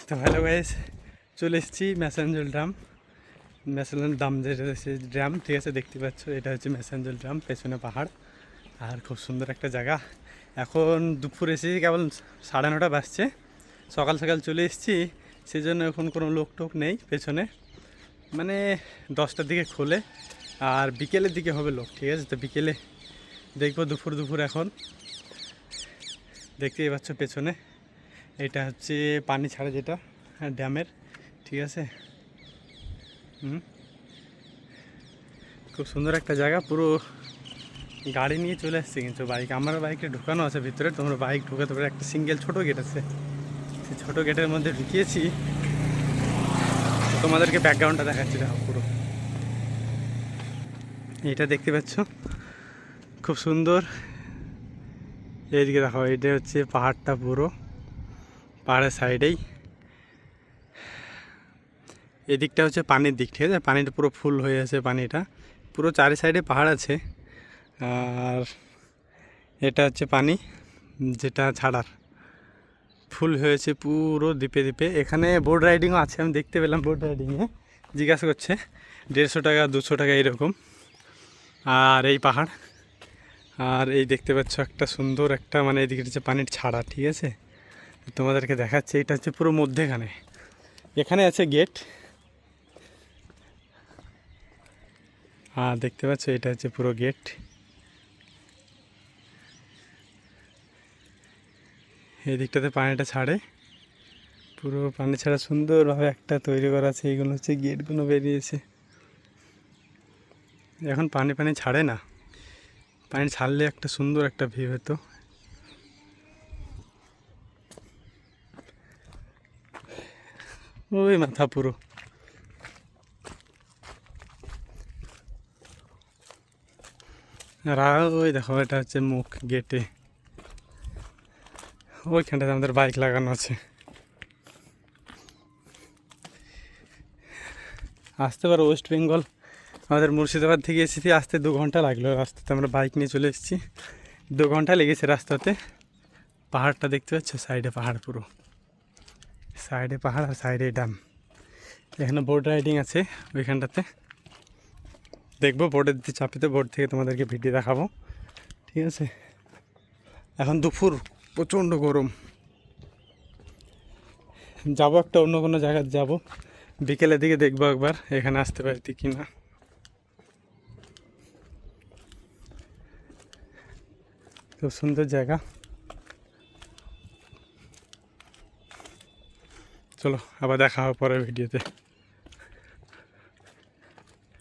তো hello guys, চলে এসেছি ম্যাসাঞ্জল ড্রাম। ম্যাসাঞ্জল ড্রাম যেটা হচ্ছে ড্রাম, ঠিক আছে, দেখতে পাচ্ছ এটা হচ্ছে ম্যাসাঞ্জল ড্রাম, পেছনে পাহাড় আর খুব সুন্দর একটা জায়গা। এখন দুপুর এসেছি, কেবল 9:30 বাজছে, সকাল সকাল চলে এসেছি, সেই জন্য এখন কোনো লোক টোক নেই পেছনে, মানে 10টার দিকে খোলে আর বিকেলের দিকে হবে লোক, ঠিক আছে। তো বিকেলে দেখবো দুপুর দুপুর। এখন দেখতেই পাচ্ছ পেছনে এটা হচ্ছে পানি ছাড়ে যেটা ড্যামের, ঠিক আছে। খুব সুন্দর একটা জায়গা, পুরো গাড়ি নিয়ে চলে আসছে, কিন্তু বাইক, আমার বাইকে ঢুকানো আছে ভিতরে, তোমরা বাইক ঢুকাতে পারো। একটা সিঙ্গেল ছোটো গেট আছে, সেই ছোটো গেটের মধ্যে ঢুকিয়েছি। তোমাদেরকে ব্যাকগ্রাউন্ডটা দেখাচ্ছি, দেখো পুরো এটা দেখতে পাচ্ছ, খুব সুন্দর। এইদিকে দেখো, এটা হচ্ছে পাহাড়টা, পুরো পাহাড়ের সাইডেই। এদিকটা হচ্ছে পানির দিক, ঠিক আছে, পানিটা পুরো ফুল হয়ে আছে, পানিটা পুরো চারি সাইডে পাহাড় আছে। আর এটা হচ্ছে পানি যেটা ছাড়ার, ফুল হয়েছে পুরো দ্বীপে দ্বীপে। এখানে বোট রাইডিংও আছে, আমি দেখতে পেলাম বোট রাইডিংয়ে জিজ্ঞাসা করছে 150 টাকা 200 টাকা এরকম। আর এই পাহাড়, আর এই দেখতে পাচ্ছ একটা সুন্দর একটা, মানে এদিকে হচ্ছে পানির ছাড়া, ঠিক আছে, তোমাদেরকে দেখাচ্ছে। এটা হচ্ছে পুরো মধ্যেখানে, এখানে আছে গেট। আর দেখতে পাচ্ছ এটা হচ্ছে পুরো গেট। এই দিকটাতে পানিটা ছাড়ে, পুরো পানি ছাড়া সুন্দরভাবে একটা তৈরি করা আছে। এইগুলো হচ্ছে গেটগুলো বেরিয়েছে। এখন পানি পানি ছাড়ে না, পানি ছাড়লে একটা সুন্দর একটা ভিউ হতো। ওই মাথা পুরো, আর ওই দেখো এটা হচ্ছে মুখ গেটে, ওইখানটাতে আমাদের বাইক লাগানো আছে। আসতে পারো ওয়েস্ট বেঙ্গল, আমাদের মুর্শিদাবাদ থেকে এসেছি, আসতে 2 ঘন্টা লাগলো রাস্তাতে, আমরা বাইক নিয়ে চলে এসেছি, 2 ঘন্টা লেগেছে রাস্তাতে। পাহাড়টা দেখতে পাচ্ছ, সাইডে পাহাড়, পুরো সাইডে পাহাড় আর সাইডে ড্যাম। এখানে বোট রাইডিং আছে ওইখানটাতে, দেখবো বোটের দিকে চাপিতে, বোট থেকে তোমাদেরকে ভিডিও দেখাবো, ঠিক আছে। এখন দুপুর, প্রচণ্ড গরম, যাবো একটা অন্য কোনো জায়গায় যাব, বিকেলের দিকে দেখবো একবার এখানে আসতে পারি কি না। খুব সুন্দর জায়গা। চলো আবার দেখা হবে পরের ভিডিওতে।